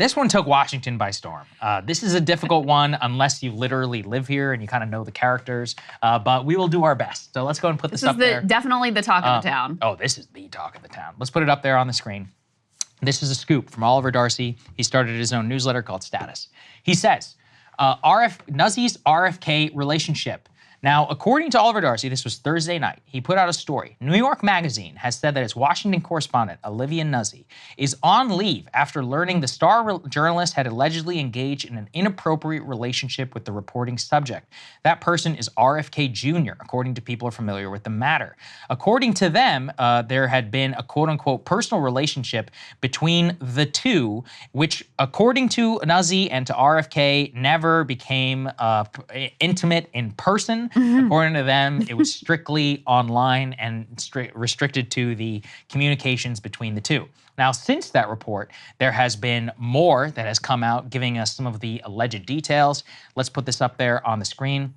This one took Washington by storm. This is a difficult one unless you literally live here and you kind of know the characters, but we will do our best. So let's go and put this up there. Definitely the talk of the town. Oh, this is the talk of the town. Let's put it up there on the screen. This is a scoop from Oliver Darcy. He started his own newsletter called Status. He says, Nuzzi's RFK relationship. Now, according to Oliver Darcy, this was Thursday night, he put out a story. New York Magazine has said that its Washington correspondent, Olivia Nuzzi, is on leave after learning the Star journalist had allegedly engaged in an inappropriate relationship with the reporting subject. That person is RFK Jr., according to people who are familiar with the matter. According to them, there had been a quote-unquote personal relationship between the two, which, according to Nuzzi and to RFK, never became intimate in person. According to them, it was strictly online and restricted to the communications between the two. Now, since that report, there has been more that has come out giving us some of the alleged details. Let's put this up there on the screen.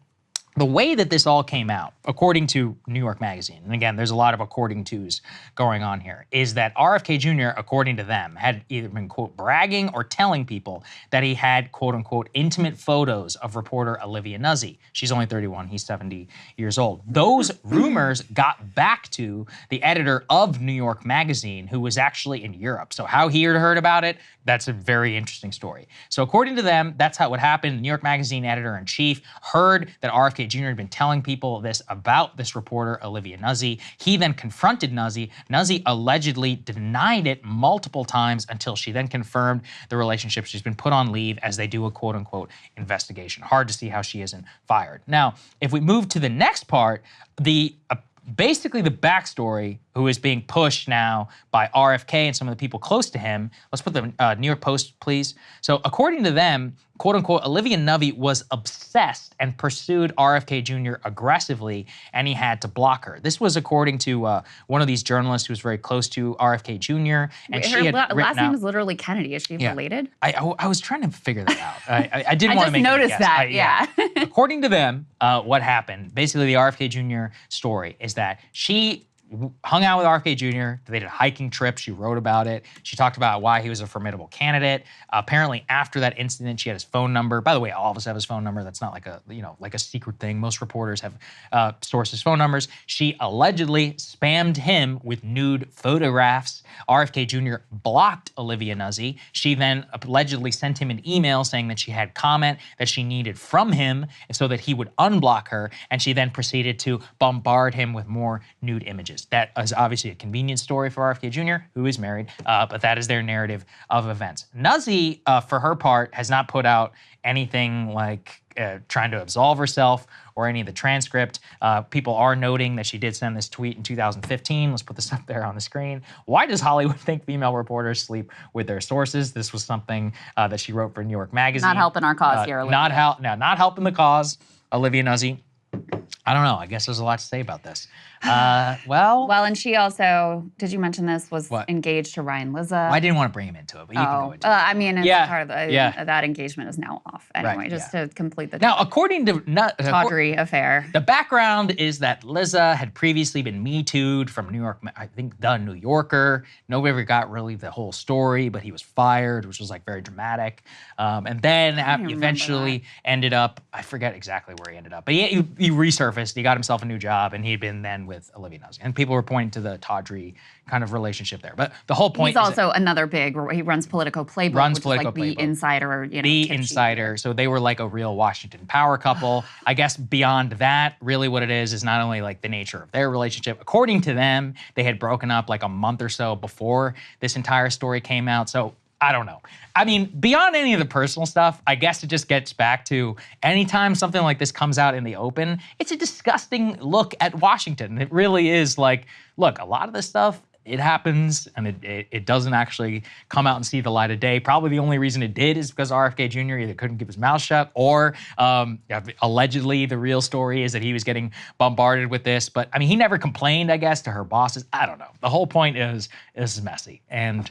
The way that this all came out, according to New York Magazine, and again, there's a lot of according tos going on here, is that RFK Jr., according to them, had either been, quote, bragging or telling people that he had, quote unquote, intimate photos of reporter Olivia Nuzzi. She's only 31, he's 70 years old. Those rumors got back to the editor of New York Magazine, who was actually in Europe. So how he heard about it, that's a very interesting story. So according to them, that's how it happened. The New York Magazine editor-in-chief heard that RFK Jr. had been telling people this about this reporter, Olivia Nuzzi. He then confronted Nuzzi. Nuzzi allegedly denied it multiple times until she then confirmed the relationship. She's been put on leave as they do a quote-unquote investigation. Hard to see how she isn't fired. Now, if we move to the next part, basically the backstory, who is being pushed now by RFK and some of the people close to him. Let's put the New York Post, please. So according to them, quote unquote, Olivia Nuzzi was obsessed and pursued RFK Jr. aggressively, and he had to block her. This was according to one of these journalists who was very close to RFK Jr. And her last name is literally Kennedy. Is she related? I was trying to figure that out. I didn't want to make I just noticed that, yeah. According to them, what happened, basically the RFK Jr. story is that she hung out with RFK Jr. They did a hiking trip. She wrote about it. She talked about why he was a formidable candidate. Apparently, after that incident, she had his phone number. By the way, all of us have his phone number. That's not like a secret thing. Most reporters have sources' phone numbers. She allegedly spammed him with nude photographs. RFK Jr. blocked Olivia Nuzzi. She then allegedly sent him an email saying that she had comment that she needed from him so that he would unblock her. And she then proceeded to bombard him with more nude images. That is obviously a convenient story for RFK Jr., who is married, but that is their narrative of events. Nuzzi, for her part, has not put out anything like trying to absolve herself or any of the transcript. People are noting that she did send this tweet in 2015. Let's put this up there on the screen. Why does Hollywood think female reporters sleep with their sources? This was something that she wrote for New York Magazine. Not helping our cause here, Olivia. Not helping the cause, Olivia Nuzzi. I don't know. I guess there's a lot to say about this. Well, and she also, did you mention this, was engaged to Ryan Lizza? Well, I didn't want to bring him into it, but you can go into it. I mean, it's part of that engagement is now off. Anyway, just to complete the according to tawdry affair. The background is that Lizza had previously been Me Too'd from New York, I think The New Yorker. Nobody ever got really the whole story, but he was fired, which was like very dramatic. And then eventually ended up, I forget exactly where he ended up, but he resurfaced, he got himself a new job, and he'd been then with Olivia Nuzzi. And people were pointing to the tawdry kind of relationship there. But the whole point is also another big, he runs Politico Playbook, which is like the insider, The insider. So they were like a real Washington power couple. I guess beyond that, really what it is not only like the nature of their relationship. According to them, they had broken up like a month or so before this entire story came out. So I don't know. I mean, beyond any of the personal stuff, I guess it just gets back to anytime something like this comes out in the open, it's a disgusting look at Washington. It really is like, look, a lot of this stuff, it happens and it doesn't actually come out and see the light of day. Probably the only reason it did is because RFK Jr. either couldn't keep his mouth shut or allegedly the real story is that he was getting bombarded with this. But I mean, he never complained, I guess, to her bosses. I don't know. The whole point is this is messy. And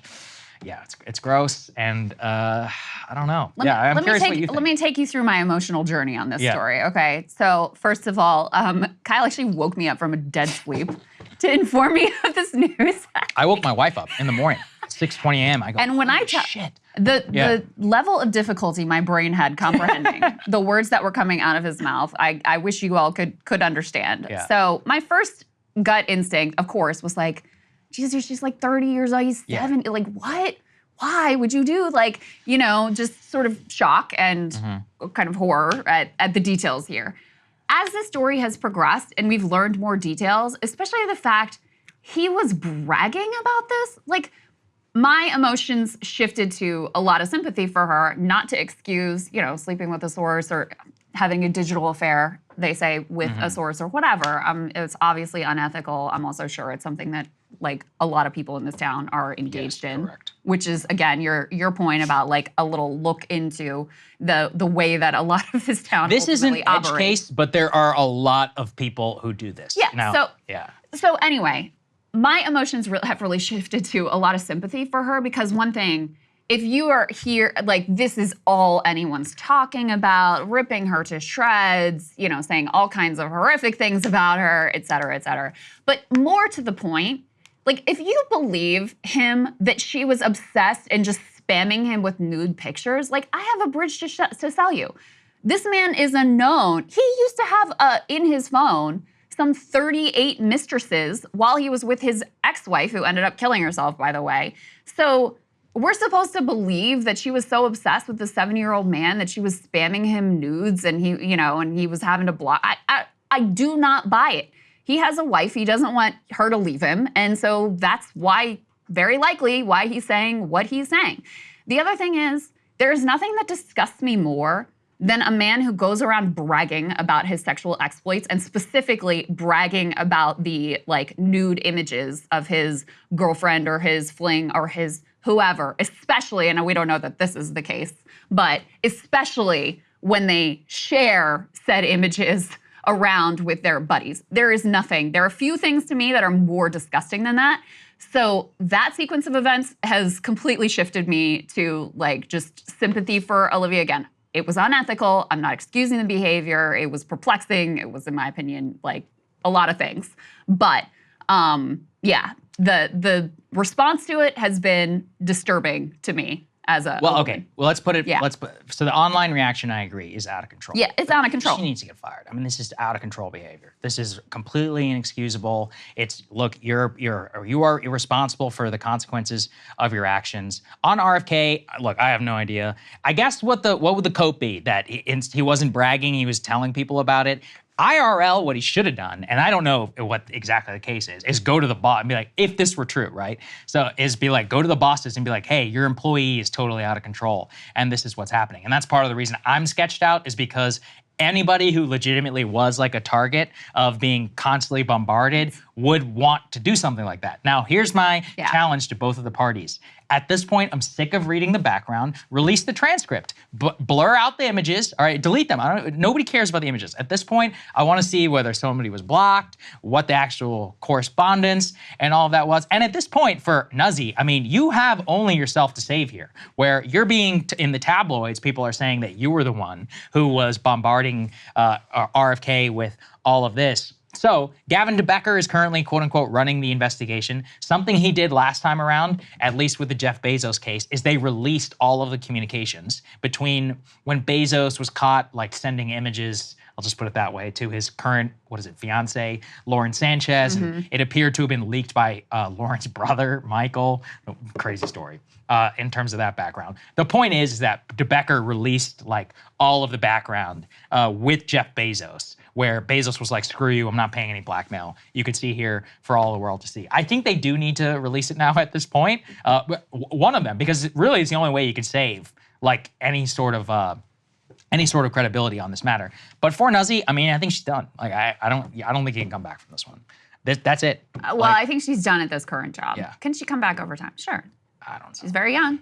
yeah, it's gross, and I don't know. I'm curious what you think. Let me take you through my emotional journey on this story, okay? So first of all, Kyle actually woke me up from a dead sleep to inform me of this news. I woke my wife up in the morning. 6:20 a.m. I go, and when I shit. The level of difficulty my brain had comprehending the words that were coming out of his mouth, I wish you all could understand. Yeah. So my first gut instinct, of course, was like, Jesus, she's like 30 years old, he's 70. Like, what? Why would you do, like, you know, just sort of shock and kind of horror at the details here. As the story has progressed and we've learned more details, especially the fact he was bragging about this, like, my emotions shifted to a lot of sympathy for her, not to excuse, you know, sleeping with a source or having a digital affair, they say, with a source or whatever. It's obviously unethical. I'm also sure it's something that, like, a lot of people in this town are engaged in. Correct. Which is, again, your point about, like, a little look into the way that a lot of this town This is an edge operates. case, but there are a lot of people who do this. Yeah, Now, so anyway, my emotions have really shifted to a lot of sympathy for her, because one thing, if you are here, like, this is all anyone's talking about, ripping her to shreds, you know, saying all kinds of horrific things about her, et cetera, et cetera. But more to the point, like, if you believe him that she was obsessed and just spamming him with nude pictures, like, I have a bridge to sell you. This man is a known. He used to have in his phone some 38 mistresses while he was with his ex-wife, who ended up killing herself, by the way. So we're supposed to believe that she was so obsessed with the 70-year-old man that she was spamming him nudes, and he, you know, and he was having to block. I do not buy it. He has a wife. He doesn't want her to leave him, and so that's why, very likely, why he's saying what he's saying. The other thing is, there is nothing that disgusts me more than a man who goes around bragging about his sexual exploits, and specifically bragging about the, like, nude images of his girlfriend or his fling or his whoever, especially, and we don't know that this is the case, but especially when they share said images around with their buddies. There is nothing. There are a few things to me that are more disgusting than that. So that sequence of events has completely shifted me to, like, just sympathy for Olivia again. It was unethical. I'm not excusing the behavior. It was perplexing. It was, in my opinion, like, a lot of things. But yeah, the response to it has been disturbing to me as a well, woman. okay. Well, let's put it. Yeah. So the online reaction, I agree, is out of control. Yeah, it's out of control. She needs to get fired. I mean, this is out of control behavior. This is completely inexcusable. It's, look, you are irresponsible for the consequences of your actions. On RFK, look, I have no idea. I guess what would the cope be? That he wasn't bragging, he was telling people about it. IRL, what he should have done, and I don't know what exactly the case is go to the boss and be like, if this were true, right? So be like, go to the bosses and be like, hey, your employee is totally out of control, and this is what's happening. And that's part of the reason I'm sketched out, is because anybody who legitimately was like a target of being constantly bombarded would want to do something like that. Now, here's my challenge to both of the parties. At this point, I'm sick of reading the background. Release the transcript. Blur out the images. All right, delete them. Nobody cares about the images. At this point, I want to see whether somebody was blocked, what the actual correspondence and all of that was. And at this point, for Nuzzi, I mean, you have only yourself to save here. Where you're being, in the tabloids, people are saying that you were the one who was bombarding RFK with all of this. So Gavin DeBecker is currently, quote unquote, running the investigation. Something he did last time around, at least with the Jeff Bezos case, is they released all of the communications between when Bezos was caught, like, sending images, I'll just put it that way, to his current, fiance, Lauren Sanchez. And it appeared to have been leaked by Lauren's brother, Michael. Crazy story in terms of that background. The point is that DeBecker released, like, all of the background with Jeff Bezos, where Bezos was like, screw you, I'm not paying any blackmail. You could see here for all the world to see. I think they do need to release it now at this point. One of them, because really it's the only way you can save, like, any sort of credibility on this matter. But for Nuzzi, I mean, I think she's done. Like, I don't think he can come back from this one. That's it. Well, I think she's done at this current job. Yeah. Can she come back over time? Sure. I don't know. She's very young.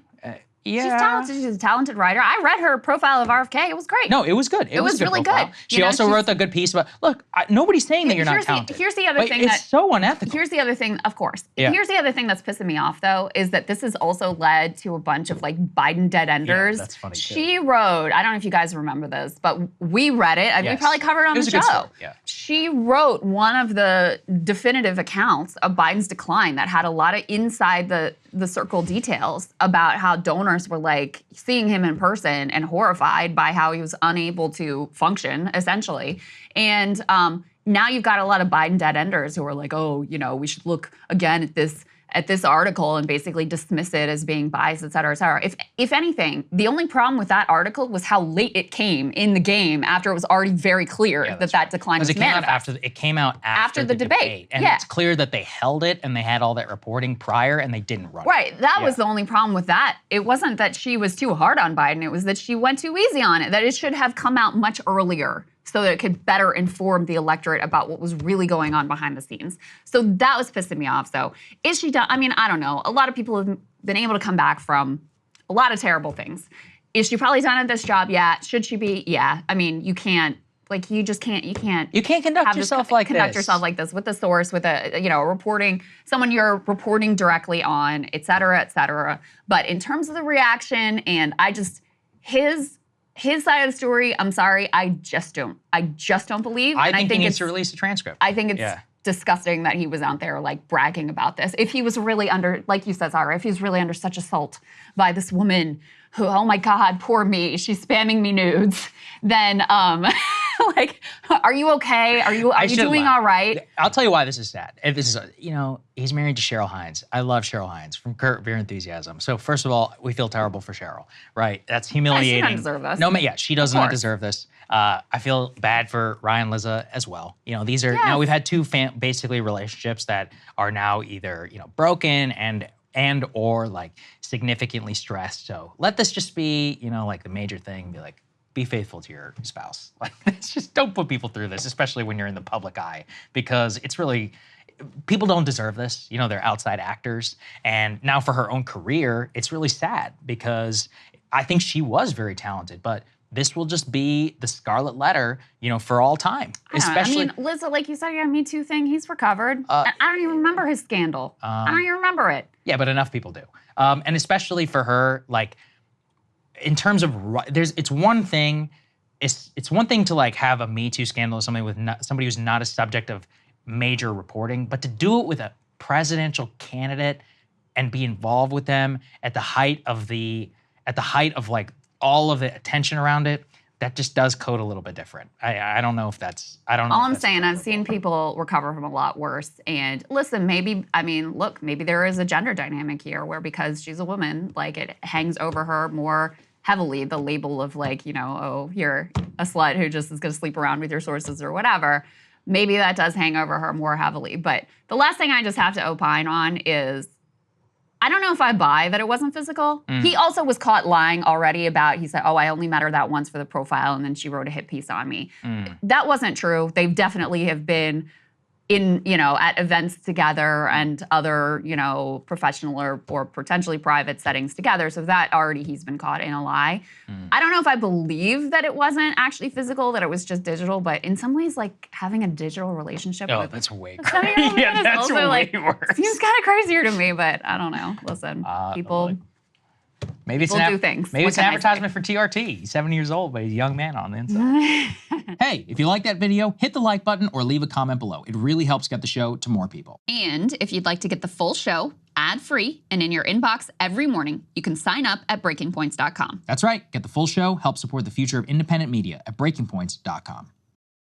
Yeah. She's talented. She's a talented writer. I read her profile of RFK. It was great. No, it was good. It was a really profile. good. She also wrote a good piece about, look, nobody's saying that you're not talented. Here's the other thing it's so unethical. Here's the other thing, of course. Yeah. Here's the other thing that's pissing me off, though, is that this has also led to a bunch of like Biden dead enders. Yeah, that's funny, too. She wrote, I don't know if you guys remember this, but we read it. We probably covered it on the show. Good story. Yeah. She wrote one of the definitive accounts of Biden's decline that had a lot of inside the circle details about how donors were like seeing him in person and horrified by how he was unable to function, essentially. And now you've got a lot of Biden dead enders who are like, oh, you know, we should look again at this article and basically dismiss it as being biased, et cetera, et cetera. If anything, the only problem with that article was how late it came in the game after it was already very clear that decline was manifest. It came out after the debate. And it's clear that they held it and they had all that reporting prior and they didn't run it. Right, that was the only problem with that. It wasn't that she was too hard on Biden, it was that she went too easy on it, that it should have come out much earlier so that it could better inform the electorate about what was really going on behind the scenes. So that was pissing me off. So is she done? I mean, I don't know. A lot of people have been able to come back from a lot of terrible things. Is she probably done at this job? Yeah. Should she be? Yeah. I mean, you can't, like, you can't conduct yourself like this with a source, with a, you know, someone you're reporting directly on, et cetera, et cetera. But in terms of the reaction and his side of the story, I'm sorry, I just don't believe. I think he needs to release a transcript. I think it's disgusting that he was out there like bragging about this. If he was really under, like you said, Saagar, if he was really under such assault by this woman who, oh my God, poor me, she's spamming me nudes, then like, are you okay? Are you doing all right? I'll tell you why this is sad. If this is, he's married to Cheryl Hines. I love Cheryl Hines from Curb Your Enthusiasm. So first of all, we feel terrible for Cheryl, right? That's humiliating. She doesn't deserve this. No, she does not deserve this. I feel bad for Ryan Lizza as well. These are, we've had two basically relationships that are now either, broken and or like significantly stressed. So let this just be, like the major thing, be like, be faithful to your spouse. Like, it's just, don't put people through this, especially when you're in the public eye, because it's really, people don't deserve this. They're outside actors. And now for her own career, it's really sad because I think she was very talented, but this will just be the scarlet letter, for all time. Especially, Lizza, like you said, Me Too thing, he's recovered. I don't even remember his scandal. I don't even remember it. Yeah, but enough people do. And especially for her, like, in terms of, it's one thing to like have a Me Too scandal with somebody who's not a subject of major reporting, but to do it with a presidential candidate and be involved with them at the height of like all of the attention around it, that just does code a little bit different. I don't know if that's, I don't know. All I'm saying, I've seen people recover from a lot worse. And listen, maybe there is a gender dynamic here where because she's a woman, like it hangs over her more heavily, the label of like, oh, you're a slut who just is gonna sleep around with your sources or whatever. Maybe that does hang over her more heavily. But the last thing I just have to opine on is, I don't know if I buy that it wasn't physical. He also was caught lying already he said, oh, I only met her that once for the profile, and then she wrote a hit piece on me. That wasn't true. They definitely have been in, at events together and other, professional or potentially private settings together. So that already he's been caught in a lie. I don't know if I believe that it wasn't actually physical, that it was just digital, but in some ways, like having a digital relationship with that's way crazy. Yeah, that's way worse. Seems kind of crazier to me, but I don't know. Listen, people maybe it's do things. Maybe it's an advertisement for TRT. He's 70 years old, but he's a young man on the inside. Hey, if you like that video, hit the like button or leave a comment below. It really helps get the show to more people. And if you'd like to get the full show ad-free and in your inbox every morning, you can sign up at breakingpoints.com. That's right. Get the full show, help support the future of independent media at breakingpoints.com.